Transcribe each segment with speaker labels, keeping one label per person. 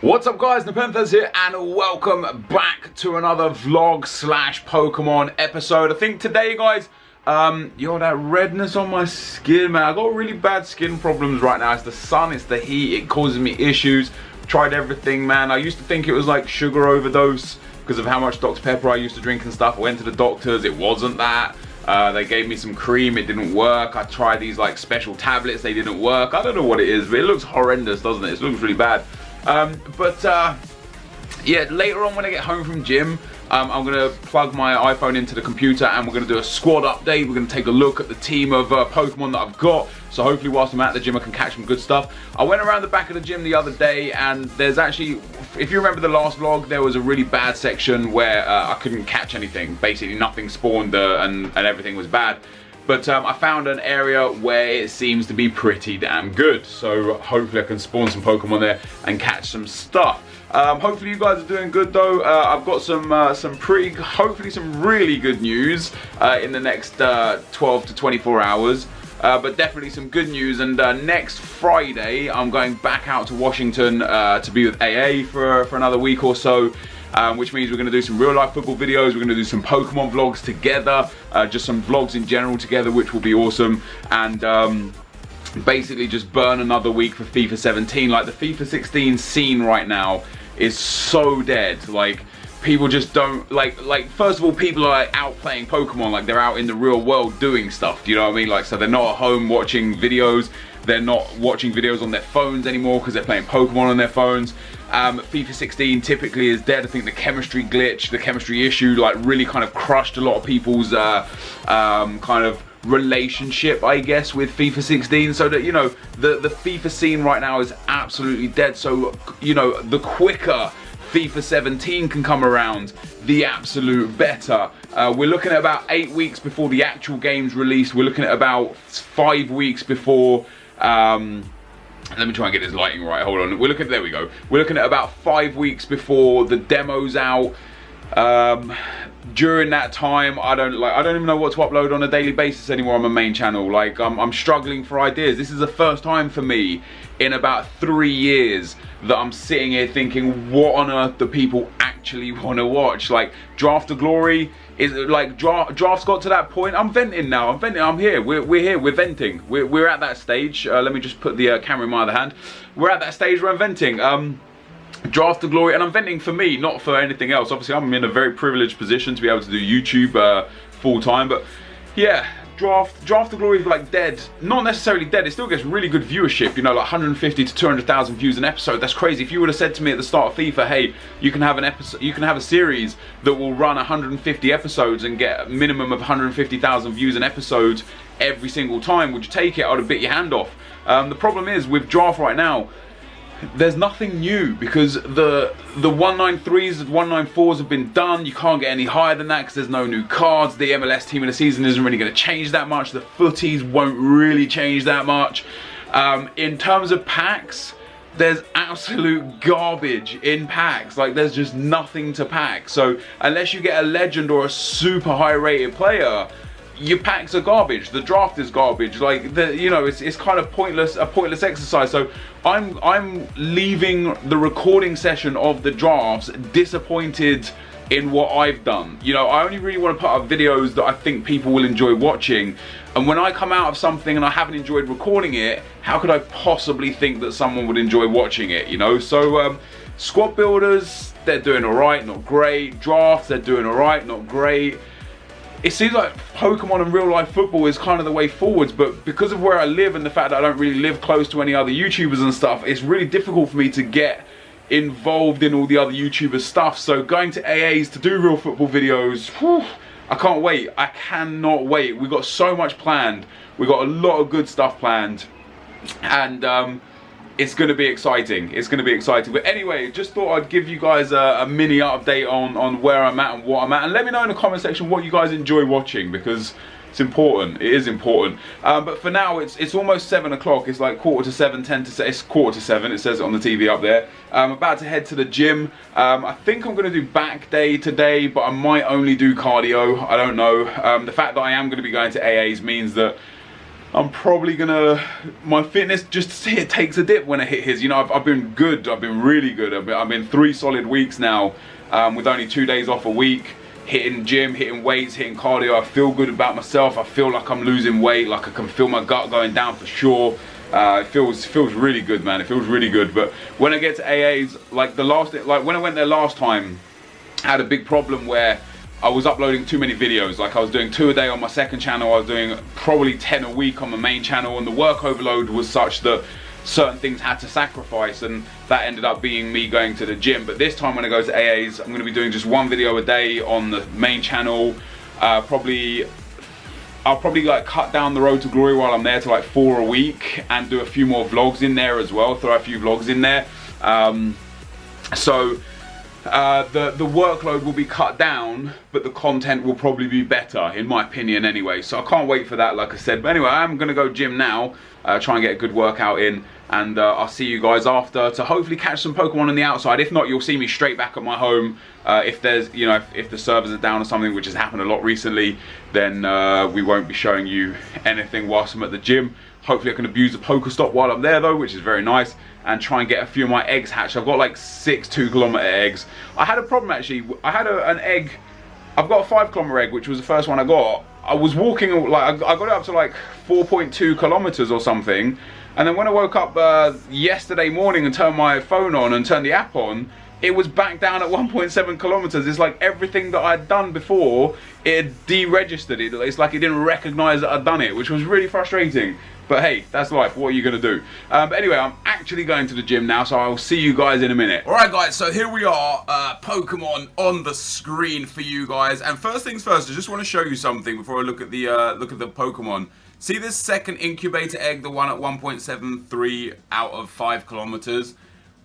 Speaker 1: What's up guys, NepentheZ here and welcome back to another vlog slash Pokemon episode. I think today guys, that redness on my skin, man, I got really bad skin problems right now. It's the sun, it's the heat, it causes me issues. Tried everything, man. I used to think it was like sugar overdose because of how much Dr. Pepper I used to drink and stuff. I went to the doctors, it wasn't that. They gave me some cream, it didn't work. I tried these like special tablets, they didn't work. I don't know what it is, but it looks horrendous, doesn't it? It looks really bad. Yeah, later on when I get home from gym, I'm gonna plug my iPhone into the computer and we're gonna do a squad update. We're gonna take a look at the team of Pokemon that I've got. So hopefully whilst I'm at the gym I can catch some good stuff. I went around the back of the gym the other day and there's actually, if you remember the last vlog, there was a really bad section where I couldn't catch anything. Basically nothing spawned and everything was bad. But I found an area where it seems to be pretty damn good. So hopefully I can spawn some Pokemon there and catch some stuff. Hopefully you guys are doing good though. I've got hopefully some really good news in the next 12 to 24 hours. But definitely some good news, and next Friday I'm going back out to Washington to be with AA for another week or so. Which means we're going to do some real life football videos, we're going to do some Pokemon vlogs together, just some vlogs in general together, which will be awesome, and basically just burn another week for FIFA 17. Like the FIFA 16 scene right now is so dead. Like people just don't, like first of all, people are like out playing Pokemon, like they're out in the real world doing stuff, do you know what I mean? Like, so they're not at home watching videos, they're not watching videos on their phones anymore because they're playing Pokemon on their phones. FIFA 16 typically is dead. I think the chemistry glitch, the chemistry issue, like really kind of crushed a lot of people's kind of relationship, I guess, with FIFA 16. So that, you know, the FIFA scene right now is absolutely dead. So, you know, the quicker FIFA 17 can come around, the absolute better. We're looking at about 8 weeks before the actual game's released. We're looking at about 5 weeks before let me try and get this lighting right, hold on. There we go. We're looking at about 5 weeks before the demo's out. During that time, I don't even know what to upload on a daily basis anymore on my main channel. Like, I'm struggling for ideas. This is the first time for me in about 3 years that I'm sitting here thinking, what on earth do people actually want to watch? Like, Draft to Glory is like, draft's got to that point. I'm venting now. I'm here. We're here. We're venting. We're at that stage. Let me just put the camera in my other hand. We're at that stage where I'm venting. Draft to Glory, and I'm venting for me, not for anything else. Obviously I'm in a very privileged position to be able to do YouTube full time, but yeah, Draft to Glory is like dead. Not necessarily dead, it still gets really good viewership, you know, like 150 to 200,000 views an episode. That's crazy. If you would have said to me at the start of FIFA, hey, you can have an episode, you can have a series that will run 150 episodes and get a minimum of 150,000 views an episode every single time, would you take it? I would have bit your hand off. The problem is with Draft right now, there's nothing new because the 193s and 194s have been done. You can't get any higher than that because there's no new cards. The MLS team of the season isn't really going to change that much. The footies won't really change that much. In terms of packs, there's absolute garbage in packs. Like, there's just nothing to pack. So unless you get a legend or a super high rated player, your packs are garbage. The draft is garbage. Like, you know, it's kind of a pointless exercise. So I'm leaving the recording session of the drafts disappointed in what I've done. You know, I only really want to put up videos that I think people will enjoy watching. And when I come out of something and I haven't enjoyed recording it, how could I possibly think that someone would enjoy watching it? You know, so squad builders, they're doing all right, not great. Drafts, they're doing all right, not great. It seems like Pokemon and real life football is kind of the way forwards, but because of where I live and the fact that I don't really live close to any other YouTubers and stuff, it's really difficult for me to get involved in all the other YouTubers stuff. So going to AAs to do real football videos, whew, I can't wait. I cannot wait. We've got so much planned. We've got a lot of good stuff planned, and it's going to be exciting. It's going to be exciting. But anyway, just thought I'd give you guys a mini update on where I'm at and what I'm at. And let me know in the comment section what you guys enjoy watching, because it's important. It is important. But for now, it's almost 7 o'clock. It's like 7:45, 10 to 7. It's 7:45. It says it on the TV up there. I'm about to head to the gym. I think I'm going to do back day today, but I might only do cardio. I don't know. The fact that I am going to be going to AAs means that I'm probably gonna, my fitness just it takes a dip when I hit his. You know, I've been good, I've been really good. I've been 3 solid weeks now, with only 2 days off a week, hitting gym, hitting weights, hitting cardio. I feel good about myself. I feel like I'm losing weight, like I can feel my gut going down for sure. It feels really good, man. It feels really good. But when I get to AA's, like when I went there last time, I had a big problem where I was uploading too many videos. Like I was doing 2 a day on my second channel, I was doing probably 10 a week on my main channel, and the work overload was such that certain things had to sacrifice, and that ended up being me going to the gym. But this time when I go to AA's, I'm going to be doing just 1 video a day on the main channel. I'll probably like cut down the road to glory while I'm there to like 4 a week, and do a few more vlogs in there as well, throw a few vlogs in there. The workload will be cut down, but the content will probably be better, in my opinion anyway. So I can't wait for that, like I said. But anyway, I'm going to go gym now, try and get a good workout in, and I'll see you guys after to hopefully catch some Pokemon on the outside. If not, you'll see me straight back at my home. If there's, you know, if the servers are down or something, which has happened a lot recently, then we won't be showing you anything whilst I'm at the gym. Hopefully I can abuse the Pokestop while I'm there though, which is very nice, and try and get a few of my eggs hatched. I've got like 6 2-kilometer eggs. I had a problem actually. I had an egg, I've got a 5-kilometer egg, which was the first one I got. I was walking, like I got it up to like 4.2 kilometers or something, and then when I woke up yesterday morning and turned my phone on and turned the app on, it was back down at 1.7 kilometers. It's like everything that I'd done before, it had deregistered it. It's like it didn't recognize that I'd done it, which was really frustrating. But hey, that's life. What are you gonna do? But anyway, I'm actually going to the gym now, so I'll see you guys in a minute. Alright guys, so here we are, Pokemon on the screen for you guys. And first things first, I just want to show you something before I look at the Pokemon. See this second incubator egg, the one at 1.73 out of 5 kilometers?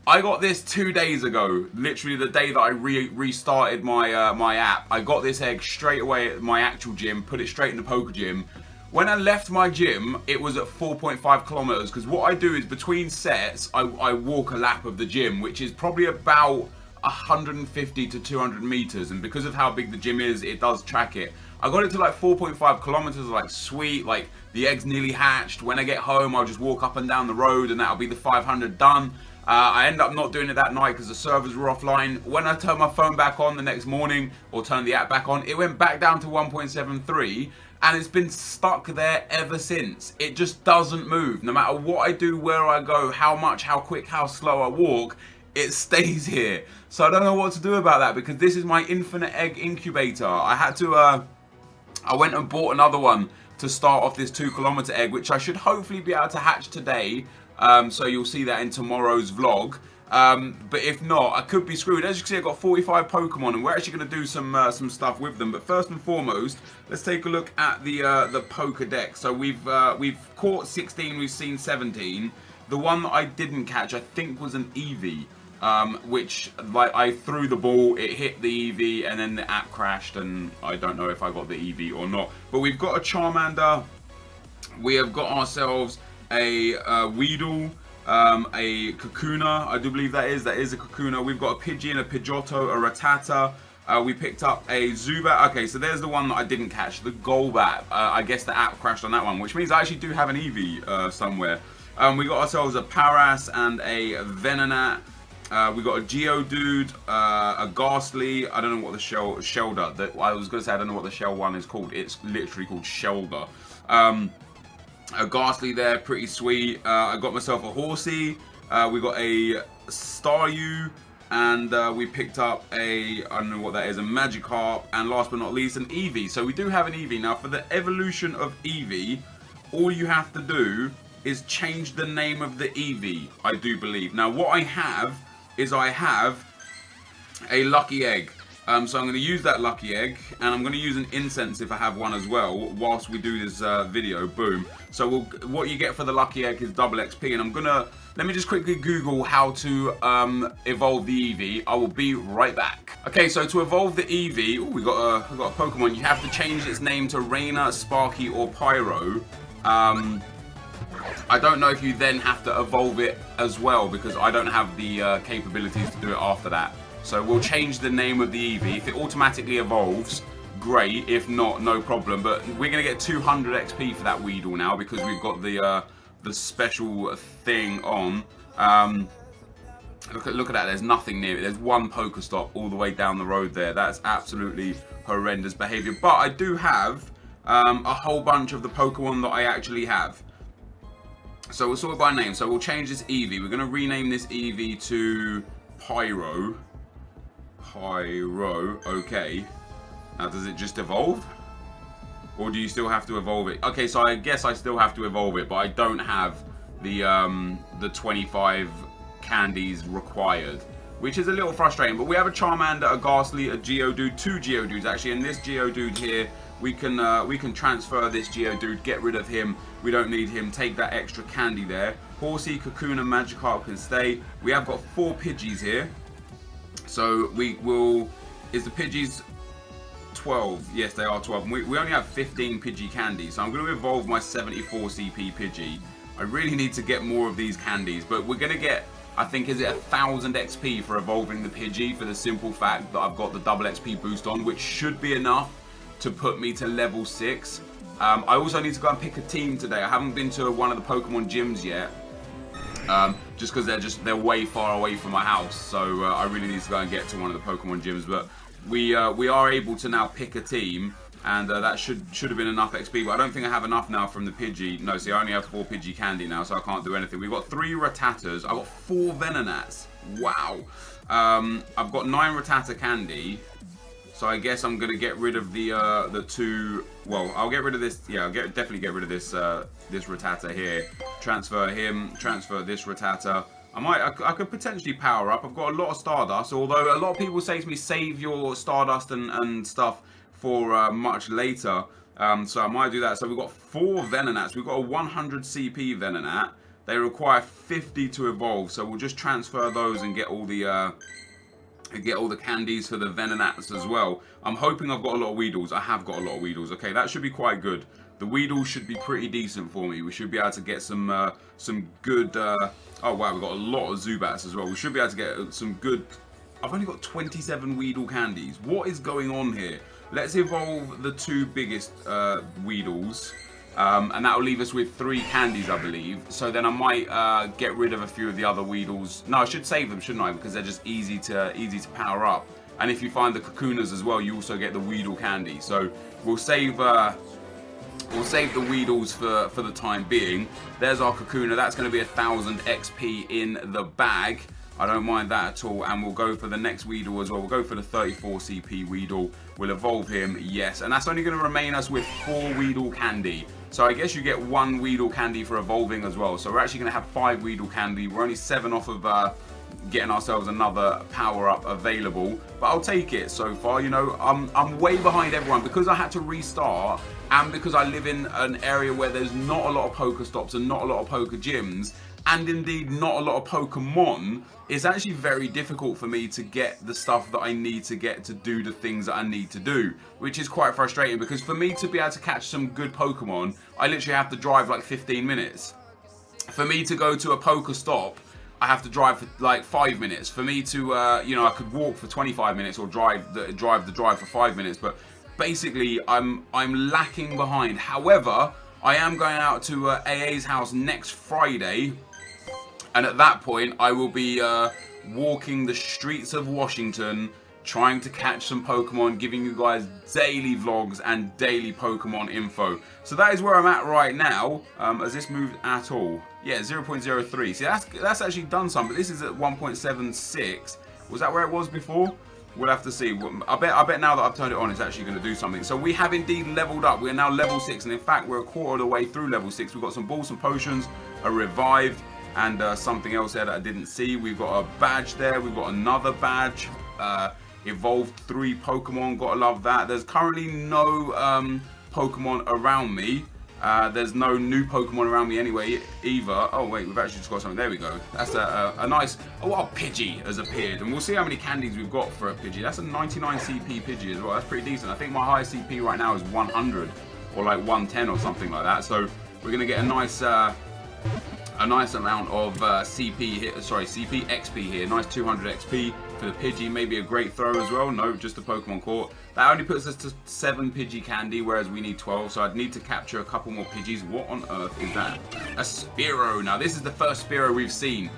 Speaker 1: I got this 2 days ago, literally the day that I restarted my my app. I got this egg straight away at my actual gym, put it straight in the Poke Gym. When I left my gym, it was at 4.5 kilometers, because what I do is between sets, I walk a lap of the gym, which is probably about 150 to 200 meters, and because of how big the gym is, it does track it. I got it to like 4.5 kilometers, like sweet, like the egg's nearly hatched. When I get home, I'll just walk up and down the road, and that'll be the 500 done. I end up not doing it that night because the servers were offline. When I turned my phone back on the next morning, or turned the app back on, it went back down to 1.73, and it's been stuck there ever since. It just doesn't move. No matter what I do, where I go, how much, how quick, how slow I walk, it stays here. So I don't know what to do about that, because this is my infinite egg incubator. I had to, I went and bought another one to start off this 2-kilometer egg, which I should hopefully be able to hatch today. So you'll see that in tomorrow's vlog. But if not, I could be screwed. As you can see, I've got 45 Pokemon, and we're actually going to do some stuff with them. But first and foremost, let's take a look at the Pokedex. So we've caught 16, we've seen 17. The one that I didn't catch, I think, was an Eevee, which, like, I threw the ball, it hit the Eevee, and then the app crashed, and I don't know if I got the Eevee or not. But we've got a Charmander. We have got ourselves a Weedle, a Kakuna, I do believe that is a Kakuna. We've got a Pidgey, a Pidgeotto, a Rattata. We picked up a Zubat. Okay, so there's the one that I didn't catch, the Golbat. I guess the app crashed on that one, which means I actually do have an Eevee somewhere. We got ourselves a Paras and a Venonat. We got a Geodude, a Ghastly. I don't know what the Shelder. I was going to say I don't know what the Shell one is called. It's literally called Shelder. A Ghastly there, pretty sweet. I got myself a Horsey. We got a Staryu, and we picked up a, I don't know what that is, a Magikarp, and last but not least, an Eevee. So we do have an Eevee. Now, for the evolution of Eevee, all you have to do is change the name of the Eevee, I do believe. Now, what I have is I have a Lucky Egg. So I'm going to use that Lucky Egg, and I'm going to use an Incense if I have one as well, whilst we do this video. Boom. So what you get for the Lucky Egg is double XP, and I'm going to, let me just quickly Google how to evolve the Eevee. I will be right back. Okay, so to evolve the Eevee, ooh, we got a Pokemon. You have to change its name to Raina, Sparky, or Pyro. I don't know if you then have to evolve it as well, because I don't have the capabilities to do it after that. So we'll change the name of the Eevee. If it automatically evolves, great. If not, no problem. But we're gonna get 200 XP for that Weedle now because we've got the special thing on. Look at that. There's nothing near it. There's one Pokestop all the way down the road there. That's absolutely horrendous behavior. But I do have a whole bunch of the Pokemon that I actually have. So we'll sort it by name. So we'll change this Eevee. We're going to rename this Eevee to Pyro. Pyro. Okay. Now, does it just evolve? Or do you still have to evolve it? Okay, so I guess I still have to evolve it, but I don't have the 25 candies required, which is a little frustrating. But we have a Charmander, a Ghastly, a Geodude, 2 Geodudes actually, and this Geodude here, we can transfer this Geodude, get rid of him. We don't need him. Take that extra candy there. Horsey, Cocoon, and Magikarp can stay. We have got 4 Pidgeys here, so we will. Is the Pidgeys 12? Yes, they are 12. We only have 15 Pidgey candies, so I'm going to evolve my 74 CP Pidgey. I really need to get more of these candies, but we're going to get, I think, is it 1,000 XP for evolving the Pidgey, for the simple fact that I've got the double XP boost on, which should be enough to put me to level 6. I also need to go and pick a team today. I haven't been to one of the Pokemon gyms yet, just because they're way far away from my house. So I really need to go and get to one of the Pokemon gyms. But we are able to now pick a team, and that should have been enough XP. But I don't think I have enough now from the Pidgey. No, see, I only have 4 Pidgey candy now, so I can't do anything. We've got 3 Rattatas. I've got 4 Venonats. Wow. I've got 9 Rattata candy. So I guess I'm gonna get rid of the 2. Well, I'll get rid of this. Yeah, definitely get rid of this this Rattata here. Transfer him. Transfer this Rattata. I could potentially power up. I've got a lot of Stardust. Although a lot of people say to me, save your Stardust and stuff for much later. So I might do that. So we've got 4 Venonats. We've got a 100 CP Venonat. They require 50 to evolve. So we'll just transfer those and get all the candies for the Venonats as well. I'm hoping I've got a lot of Weedles. I have got a lot of Weedles. Okay, that should be quite good. The Weedles should be pretty decent for me. We should be able to get some good. Oh wow, we've got a lot of Zubats as well. We should be able to get some good. I've only got 27 Weedle candies. What is going on here? Let's evolve the 2 biggest Weedles. And that will leave us with 3 candies, I believe. So then I might get rid of a few of the other Weedles. No, I should save them, shouldn't I? Because they're just easy to power up. And if you find the Cocooners as well, you also get the Weedle candy. So we'll save the Weedles for the time being. There's our Cocooner. That's going to be 1,000 XP in the bag. I don't mind that at all. And we'll go for the next Weedle as well. We'll go for the 34 CP Weedle. We'll evolve him, yes. And that's only going to remain us with 4 Weedle candy. So I guess you get 1 Weedle candy for evolving as well. So we're actually going to have 5 Weedle candy. We're only 7 off of getting ourselves another power-up available. But I'll take it so far. You know, I'm way behind everyone. Because I had to restart, and because I live in an area where there's not a lot of Pokestops and not a lot of Poke gyms, and indeed not a lot of Pokemon, it's actually very difficult for me to get the stuff that I need to get to do the things that I need to do, which is quite frustrating, because for me to be able to catch some good Pokemon, I literally have to drive like 15 minutes. For me to go to a Pokestop, I have to drive for like 5 minutes. For me to, you know, I could walk for 25 minutes or drive for 5 minutes, but basically I'm lacking behind. However, I am going out to AA's house next Friday, and at that point I will be walking the streets of Washington, trying to catch some Pokemon, giving you guys daily vlogs and daily Pokemon info. So that is where I'm at right now. Has this moved at all? Yeah, 0.03. See, that's actually done some, but this is at 1.76. Was that where it was before? We'll have to see. I bet now that I've turned it on, it's actually going to do something. So we have indeed leveled up. We are now level 6, and in fact, we're a quarter of the way through level 6. We've got some balls and potions, a revive, and something else there that I didn't see. We've got a badge there. We've got another badge. Evolved 3 Pokemon. Gotta love that. There's currently no Pokemon around me. There's no new Pokemon around me anyway either. Oh wait, we've actually just got something. There we go. That's a nice. Oh, a Pidgey has appeared, and we'll see how many candies we've got for a Pidgey. That's a 99 CP Pidgey as well. That's pretty decent. I think my highest CP right now is 100 or like 110 or something like that. So we're gonna get a a nice amount of CP here, sorry, CP XP here, nice 200 XP for the Pidgey, maybe a great throw as well. No, just a Pokemon caught. That only puts us to 7 Pidgey candy, whereas we need 12, so I'd need to capture a couple more Pidgeys. What on earth is that? A Spearow. Now this is the first Spearow we've seen,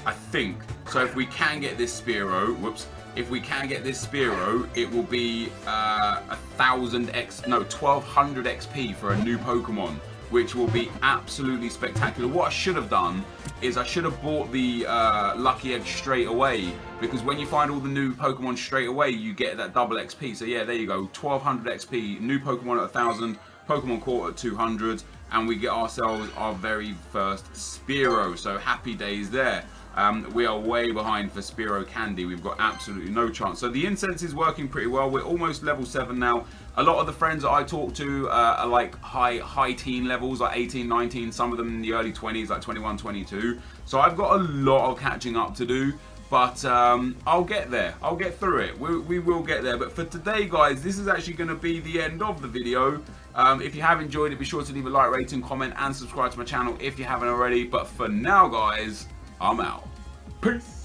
Speaker 1: I think. So if we can get this Spearow, whoops, if we can get this Spearow, it will be 1200 XP for a new Pokemon, which will be absolutely spectacular. What I should have done is I should have bought the Lucky Egg straight away, because when you find all the new Pokemon straight away, you get that double XP. So yeah, there you go, 1200 XP, new Pokemon at 1000, Pokemon caught at 200, and we get ourselves our very first Spearow. So happy days there. We are way behind for Spearow candy. We've got absolutely no chance. So the incense is working pretty well. We're almost level 7 now. A lot of the friends that I talk to are like high teen levels, like 18, 19, some of them in the early 20s, like 21, 22. So I've got a lot of catching up to do, but I'll get there. I'll get through it. We will get there. But for today, guys, this is actually going to be the end of the video. If you have enjoyed it, be sure to leave a like, rating, comment, and subscribe to my channel if you haven't already. But for now, guys, I'm out. Peace.